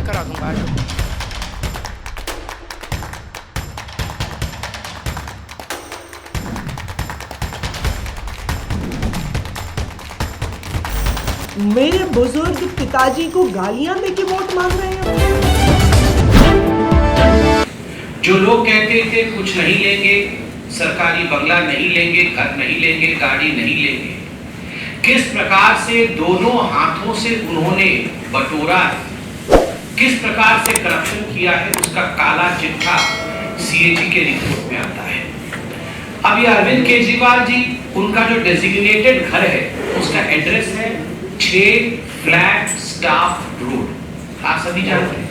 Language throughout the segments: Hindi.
मैं करा दूंगा। मेरे बुजुर्ग पिताजी को गालियां देके वोट मांग रहे हैं। जो लोग कहते थे कुछ नहीं लेंगे, सरकारी बंगला नहीं लेंगे, घर नहीं लेंगे, गाड़ी नहीं लेंगे, किस प्रकार से दोनों हाथों से उन्होंने बटोरा है, किस प्रकार से करप्शन किया है, उसका काला चिट्ठा सीएजी के रिपोर्ट में आता है। अब ये अरविंद केजरीवाल जी, उनका जो डेजिग्नेटेड घर है उसका एड्रेस है 6 फ्लैगस्टाफ रोड, आप सभी जानते हैं।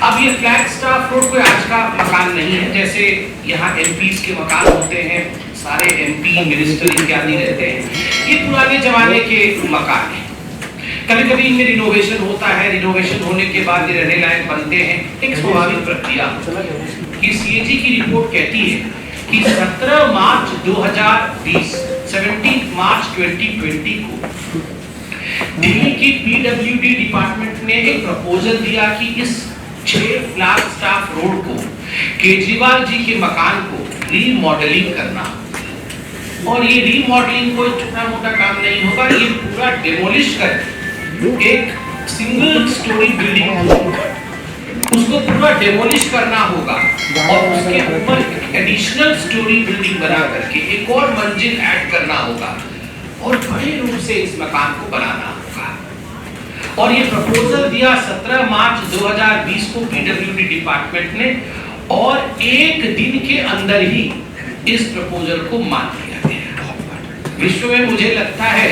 अब ये फ्लैगस्टाफ रोड कोई आज का मकान नहीं है, जैसे यहाँ एमपीज के मकान होते हैं, सारे एमपी मिनिस्टर इत्यादि रहते हैं, ये पुराने जमाने के मकान हैं। कभी कभी इनमें रिनोवेशन होता है, रिनोवेशन होने के बाद ये रहने लायक बनते हैं, एक स्वाभाविक प्रक्रिया। ये सीएजी की रिपोर्ट कहती है कि 17 मार्च 2020 17 मार्च 2020 को दिल्ली की पीडब्ल्यूडी डिपार्टमेंट ने एक प्रपोजल दिया कि इस 6 फ्लैगस्टाफ रोड को, केजरीवाल जी के मकान को रीमॉडलिंग करना। और ये रीमॉडलिंग कोई छोटा मोटा काम नहीं होगा, ये पूरा डेमोलिश कर एक सिंगल स्टोरी बिल्डिंग उसको पूरा डेमोलिश करना होगा और उसके ऊपर एडिशनल स्टोरी बिल्डिंग बना करके एक और मंजिल ऐड करना होगा और बड़े रूप से इस मकान को बनाना होगा। और ये प्रपोजल दिया 17 मार्च 2020 को पीडब्ल्यूडी डिपार्टमेंट ने, और एक दिन के अंदर ही इस प्रपोजल को मान लिया गया। विश्व में मुझे लगता है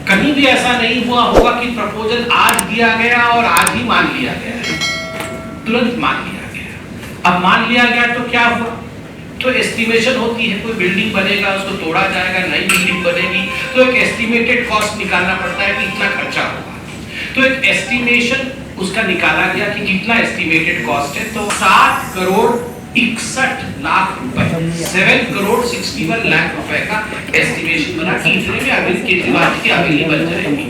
कहीं भी ऐसा नहीं हुआ होगा कि प्रपोजल आज दिया गया और आज ही मान लिया गया, तुरंत मान लिया गया। अब मान लिया गया तो क्या हुआ, तो एस्टिमेशन होती है, कोई बिल्डिंग बनेगा उसको तोड़ा जाएगा, नई बिल्डिंग बनेगी, तो एक एस्टिमेटेड कॉस्ट निकालना पड़ता है कि इतना खर्चा होगा। तो एक एस्टिमेशन उसका निकाला गया कि कितना एस्टिमेटेड कॉस्ट है, तो 7 करोड़ 61 लाख रुपए, 7 करोड़ 61 लाख रुपए का एस्टिमेशन बना कि इतने में अरविंद केजरीवाल की हवेली बन जाएगी।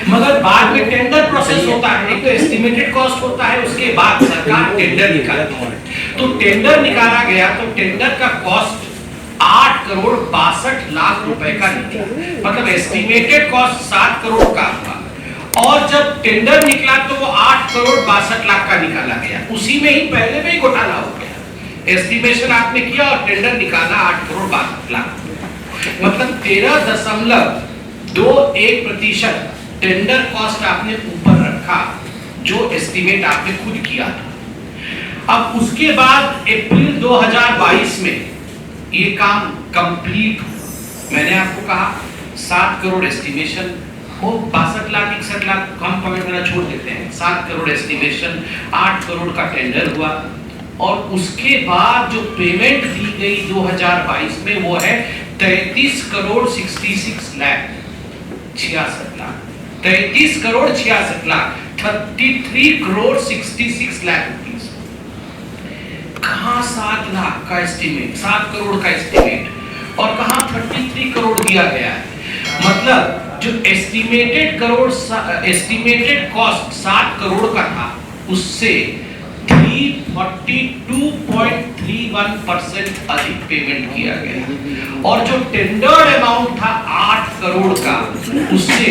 मगर बाद में टेंडर प्रोसेस होता है, एक तो एस्टिमेटेड कॉस्ट होता है, उसके बाद सरकार टेंडर निकालती है। तो टेंडर निकाला गया तो टेंडर का कॉस्ट 8 करोड़ 62 लाख रुपए का निकला, मतलब एस्टिमेटेड कॉस्ट 7 करोड़ का हुआ और जब टेंडर निकला तो वो 8 करोड़ 62 लाख का निकाला गया। उसी में ही पहले में ही घोटाला हो गया, एस्टिमेशन आपने किया और टेंडर निकाला 8 करोड़ 62 लाख, मतलब 13.21% टेंडर कॉस्ट आपने ऊपर रखा जो एस्टिमेट आपने खुद किया था। अब उसके बाद अप्रैल 2022 में ये काम कंप्लीट हुआ। मैंने आपको कहा 7 करोड़ एस्टिमेशन हो, 62 लाख 61 लाख कम पॉइंट में छोड़ देते हैं, 7 करोड़ एस्टिमेशन, 8 करोड़ का टेंडर हुआ और उसके बाद जो पेमेंट दी गई 2022 में वो है 33 करोड़ 66 लाख 66 लाख 33 करोड़ 66 लाख 33 करोड़ 66 लाख रुपीस। कहां 7 लाख का एस्टिमेट, 7 करोड़ का एस्टिमेट और कहां 33 करोड़ दिया गया है। मतलब जो एस्टिमेटेड कॉस्ट 7 करोड़ का था उससे 342.31% अधिक पेमेंट किया गया और जो टेंडर्ड अमाउंट था 8 करोड़ का उससे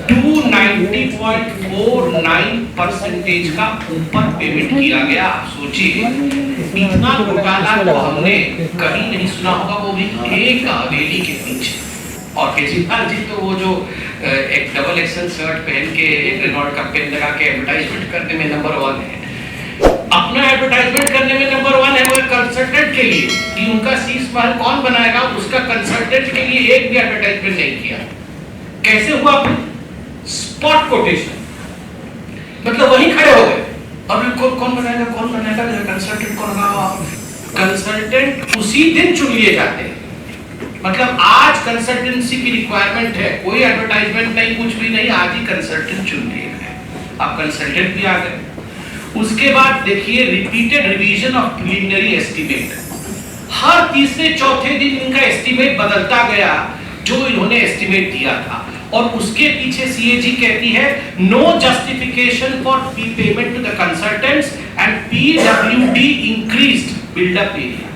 290.49% का ऊपर पेमेंट किया गया। आप सोचिए इतना घोटाला तो हमने कहीं नहीं सुना होगा, वो भी एक हवेली के पीछे। और केजरीवाल जी तो वो जो एक डबल एक्सल शर्ट पहन के एक रेनॉल्ट का पेन लगा के एडवर्टाइजमेंट करने में नंबर 1 है, अपना एडवर्टाइजमेंट करने में नंबर 1 है। वो कंसल्टेंट के लिए कि उनका शीश महल कौन बनाएगा, उसका कंसल्टेंट के लिए एक भी एडवर्टाइजमेंट नहीं किया। कैसे हुआ, स्पॉट कोटेशन, मतलब वहीं खड़े हो गए और कौन बनाएगा कंसल्टेंट कौन होगा, कंसल्टेंट उसी दिन चुन लिए जाते हैं। मतलब आज कंसल्टेंसी की रिक्वायरमेंट है, कोई एडवर्टाइजमेंट नहीं, कुछ भी नहीं, आज ही कंसल्टेंट चुन लिए गए। अब कंसल्टेंट भी आ गए। उसके बाद देखिए repeated revision of preliminary estimate, हर तीसरे चौथे दिन इनका एस्टीमेट बदलता गया जो इन्होंने एस्टीमेट दिया था और उसके पीछे सीएजी कहती है no justification for fee payment to the consultants and PWD increased buildup area.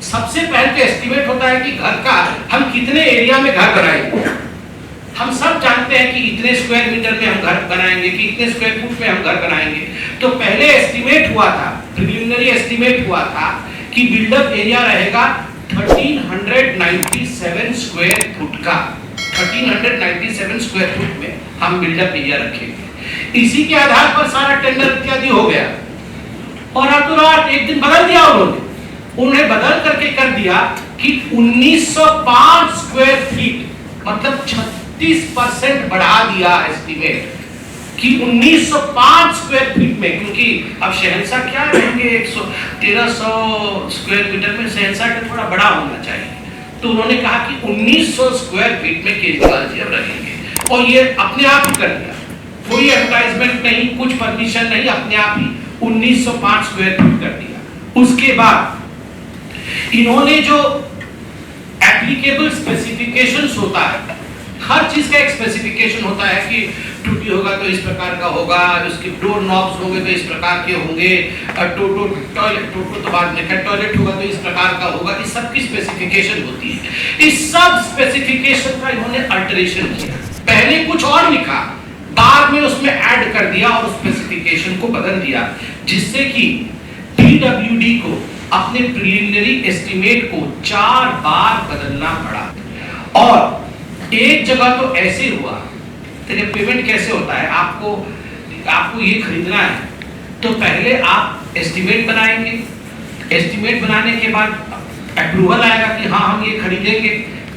सबसे पहले तो एस्टिमेट होता है कि घर का हम कितने एरिया में घर बनाएंगे। हम सब जानते हैं कि इतने स्क्वायर मीटर में हम घर बनाएंगे, कि इतने स्क्वायर फुट में हम घर बनाएंगे। तो पहले एस्टिमेट हुआ था, प्रिलिमिनरी एस्टिमेट हुआ था कि बिल्डअप एरिया रहेगा 1397 स्क्वायर फुट का। 1397 स्क्वायर फुट में हम बिल्डअप एरिया रखेंगे। इसी के आधार पर सारा टेंडर इत्यादि हो गया और रातों रात एक दिन बदल दिया उन्होंने बदल करके कर दिया कि 1905 स्क्वायर फीट, मतलब 36% बढ़ा दिया एस्टीमेट कि 1905 स्क्वायर फीट में, क्योंकि अब शहंशाह क्या रहेंगे 1300 स्क्वायर मीटर में, शहंशाह का थोड़ा बड़ा होना चाहिए। तो उन्होंने कहा कि 1900 स्क्वायर फीट में केजरीवाल जी अब रहेंगे और ये अपने आप ही कर दिया, कोई एडवर्टाइजमेंट नहीं, कुछ परमिशन नहीं, अपने आप ही 1905 स्क्वायर फीट कर दिया। उसके बाद इन्होंने जो एप्लीकेबल स्पेसिफिकेशंस होता है, हर चीज का एक स्पेसिफिकेशन होता है कि टूटी होगा तो इस प्रकार का होगा, उसके डोर नॉब्स होंगे तो इस प्रकार के होंगे, टॉयलेट तो बाद में टॉयलेट होगा तो इस प्रकार का होगा, इस सब की स्पेसिफिकेशन होती है। इस सब स्पेसिफिकेशन का इन्होंने अल्टरेशन किया, पहले कुछ और लिखा, बाद में उसमें ऐड कर दिया और स्पेसिफिकेशन को बदल दिया, जिससे कि पीडब्ल्यूडी को अपने प्रिलिमिनरी एस्टिमेट को 4 बार बदलना पड़ा। और एक जगह तो ऐसे हुआ, तेरे पेमेंट कैसे होता है, आपको ये खरीदना है तो पहले आप एस्टिमेट बनाएंगे, एस्टिमेट बनाने के बाद अप्रूवल आएगा कि हाँ हम ये खरीदेंगे,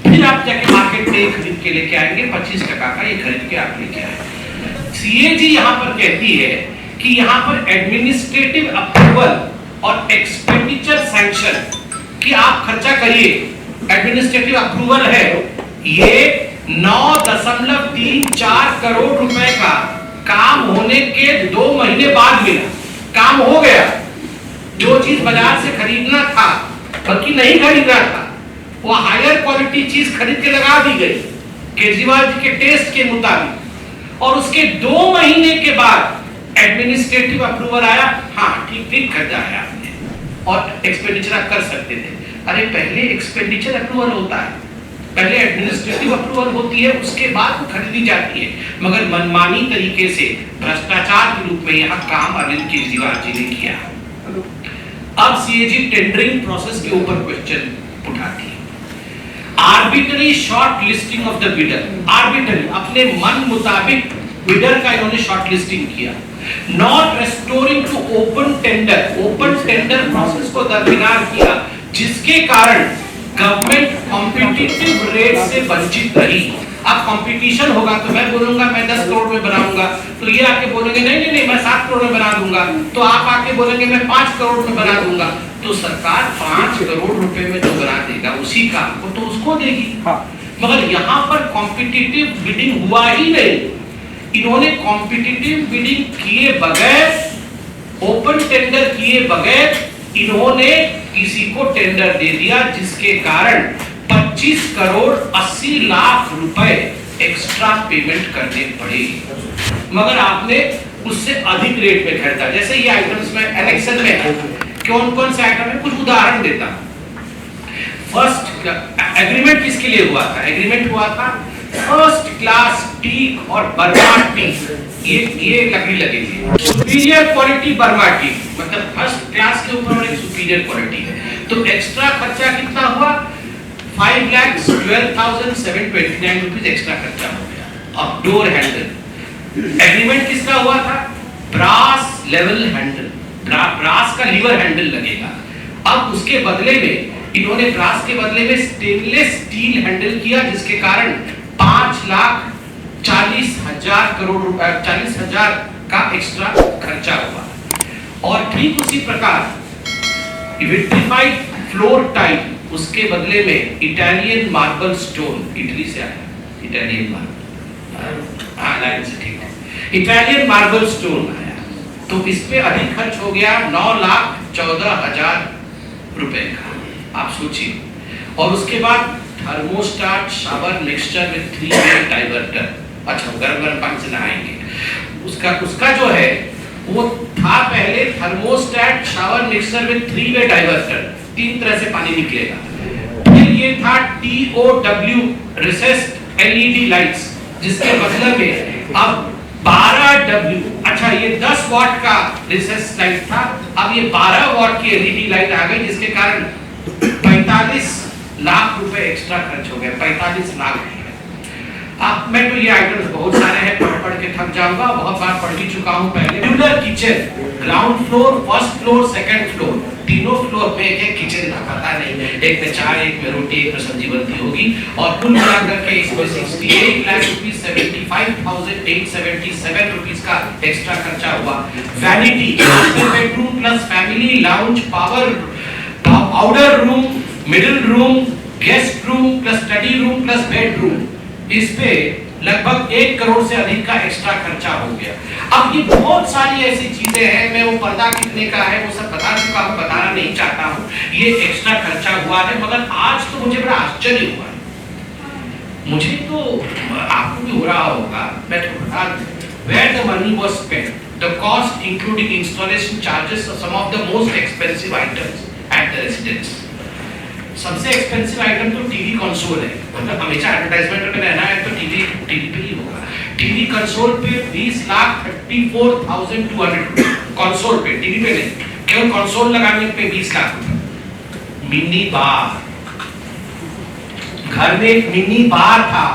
फिर आप जाके मार्केट में खरीद के लेके आएंगे, 25% का ये खरीद के आप लेके आएंगे। सीएजी यहाँ पर कहती है कि यहाँ पर एडमिनिस्ट्रेटिव अप्रूवल और एक्सपेंडिचर सैंक्शन कि आप खर्चा करिए, एडमिनिस्ट्रेटिव अप्रूवल है, ये 9.34 करोड़ रुपए का काम होने के 2 महीने बाद मिला, काम हो गया। जो चीज बाजार से खरीदना था बल्कि नहीं खरीदना था, वो हायर क्वालिटी चीज खरीद के लगा दी गई केजरीवाल जी के टेस्ट के मुताबिक, और उसके 2 महीने के बाद एडमिनिस्ट्रेटिव अप्रूवल आया, हाँ ठीक खर्चा है आपने और एक्सपेंडिचर आप कर सकते थे। अरे पहले एक्सपेंडिचर अप्रूवल होता है, पहले एडमिनिस्ट्रेटिव अप्रूवल होती है, उसके बाद वो खरीदी जाती है, मगर मनमानी तरीके से भ्रष्टाचार के रूप में यहाँ काम अरविंद केजरीवाल जी ने किया। अब सीएजी टेंडरिंग प्रोसेस के ऊपर क्वेश्चन उठाती है। Arbitrary short listing of the bidder, arbitrary अपने मन मुताबिक बिडर का इन्होंने शॉर्ट लिस्टिंग किया। Not resorting to open tender process को दरकिनार किया, जिसके कारण गवर्नमेंट कॉम्पिटिटिव रेट से वंचित रही। अब कंपटीशन होगा तो मैं बोलूंगा मैं 10 करोड़ में बनाऊंगा, तो ये आके बोलेंगे नहीं मैं 7 करोड़ में बना दूंगा, तो आप आके बोलेंगे मैं 5 करोड़ में बना दूंगा, तो सरकार 5 करोड़ रुपए में जो बना देगा उसी काम को तो उसको देगी। मगर यहाँ पर कॉम्पिटिटिव बिडिंग हुआ ही नहीं, इन्होंने कॉम्पिटिटिव बिडिंग किए बगैर, ओपन टेंडर किए बगैर इन्होंने किसी को टेंडर दे दिया, जिसके कारण 25 करोड़ 80 लाख रुपए एक्स्ट्रा पेमेंट करने पड़े। मगर आपने उससे अधिक रेट में खरीदा। जैसे ये आइटम्स में एनेक्शन में है, कौन से आइटम है, कुछ उदाहरण देता हूं। फर्स्ट एग्रीमेंट किसके लिए हुआ था? एग्रीमेंट हुआ था फर्स्ट क्लास टीक और बर्मा टीक, ये लकड़ी लगेगी। सुपीरियर क्वालिटी बर्मा टीक, मतलब फर्स्ट क्लास के ऊपर और एक सुपीरियर क्वालिटी है, तो एक्स्ट्रा खर्चा कितना हुआ? 5,12,729 रुपीज एक्स्ट्रा खर्चा हो गया। अब डोर हैंडल एग्रीमेंट किसका हुआ था? ब्रास लेवल हैंडल, ब्रास का लीवर हैंडल लगेगा। अब उसके बदले में इन्होंने ब्रास के बदले में स्टेनलेस स्टील हैंडल किया, जिसके कारण 5,40,000 करोड़ रुपए 40,000 का एक्स्ट्रा खर्चा हुआ। और ठीक उसी प्रकार विट्रिफाइड फ्लोर टाइल, उसके बदले में इटालियन मार्बल स्टोन, इटली से आया Italian marble, Italian marble stone आया, तो इस पे अधिक खर्च हो गया 9,14,000 रुपए का, आप सोचिए। और उसके बाद thermostat shower mixture with 3 way diverter, अच्छा गरम गरम पानी से नहाएंगे। उसका जो है वो था पहले थर्मोस्टेट शावर मिक्सर विद 3-वे डाइवर्टर, 3 तरह से पानी निकलेगा। फिर ये था TOW रिसेस्ड LED लाइट्स, जिसके बदले में अब 12W, अच्छा ये 10 वाट का रिसेस्ड लाइट था, अब ये 12 वाट की LED लाइट आ गई, जिसके कारण 45 लाख रुपए एक्स्ट्रा खर्च हो गए। 45 लाख। अब मैं तो ये आइटम्स बहुत सारे हैं, पढ़ के थक जाऊंगा, बहुत बार पढ़ भी चुका हूं पहले। Modular kitchen, ground floor, first floor, second floor, तीनों फ्लोर में एक किचन था, पता नहीं एक में चाय, एक में रोटी, एक में सब्जी बनती होगी, और कुल मिलाकर के इसमें 68 लाख रुपीस 75,877 रुपीस का एक्स्ट्रा खर्चा हुआ। Vanity, bedroom plus family lounge, power, outer room, middle room, guest room plus study room plus bedroom, इस पे लगभग 1 करोड़ से अधिक का एक्स्ट्रा खर्चा हो गया। अब ये बहुत सारी ऐसी चीजें हैं, मैं वो पर्दा कितने का है वो सब बता चुका हूं, बताना नहीं चाहता हूं, ये एक्स्ट्रा खर्चा हुआ है। मगर आज तो मुझे बड़ा आश्चर्य हुआ है, मुझे तो आपको भी हो रहा होगा, मैं तो बता दूं, where the money was spent, the cost including installation charges of some of the most expensive items at the residence। सबसे एक्सपेंसिव आइटम तो टीवी कंसोल है, मतलब हमेशा एडवर्टाइजमेंट में रहना है तो टीवी पे ही होगा। टीवी कंसोल पे 20,34,200 कंसोल पे, टीवी पे नहीं, केवल कंसोल लगाने पे 20 लाख रुपए। मिनी बार, घर में एक मिनी बार था,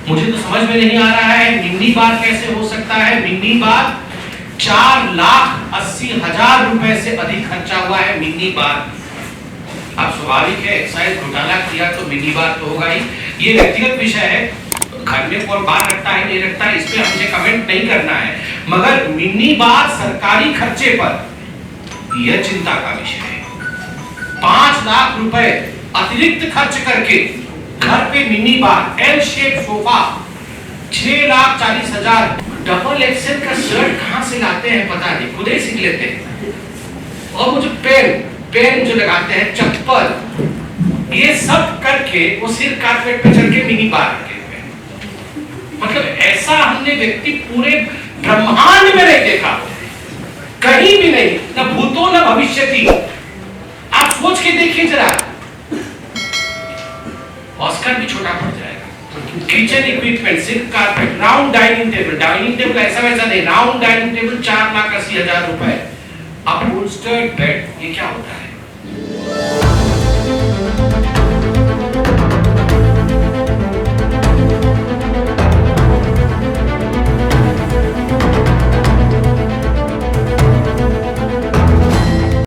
मुझे तो समझ में नहीं आ रहा है मिनी बार कैसे हो सकता है। मिनी बार 4,80,000 रुपए से अधिक खर्चा हुआ है मिनी बार। अब स्वाभाविक है, एक्साइज घोटाला किया तो मिनी बार तो होगा ही। ये व्यक्तिगत विषय है, घर में कौन बार रखता है नहीं रखता है, इस पे मुझे कमेंट नहीं करना है, मगर मिनी बार सरकारी खर्चे पर यह चिंता का विषय है। 5 लाख रुपए अतिरिक्त खर्च करके घर पे mini bar, L shape sofa 6,40,000। Double XL का शर्ट कहां से लाते हैं पता नहीं, खुद ही सीख लेते हैं। और मुझे पेन जो लगाते हैं, चप्पल, ये सब करके वो सिर कारपेट पे चढ़ के मिनी बार रखे हुए। मतलब ऐसा हमने व्यक्ति पूरे ब्रह्मांड में नहीं देखा, कहीं भी नहीं, न भूतो न भविष्यति। आप सोच के देखिए जरा, ऑस्कर भी छोटा पड़ जाएगा। किचन इक्विपमेंट, सिर्फ कारपेट, राउंड डाइनिंग टेबल ऐसा वैसा नहीं, राउंड डाइनिंग टेबल 4,80,000 रुपए। अपहोल्स्टर्ड बेड, ये क्या होता है?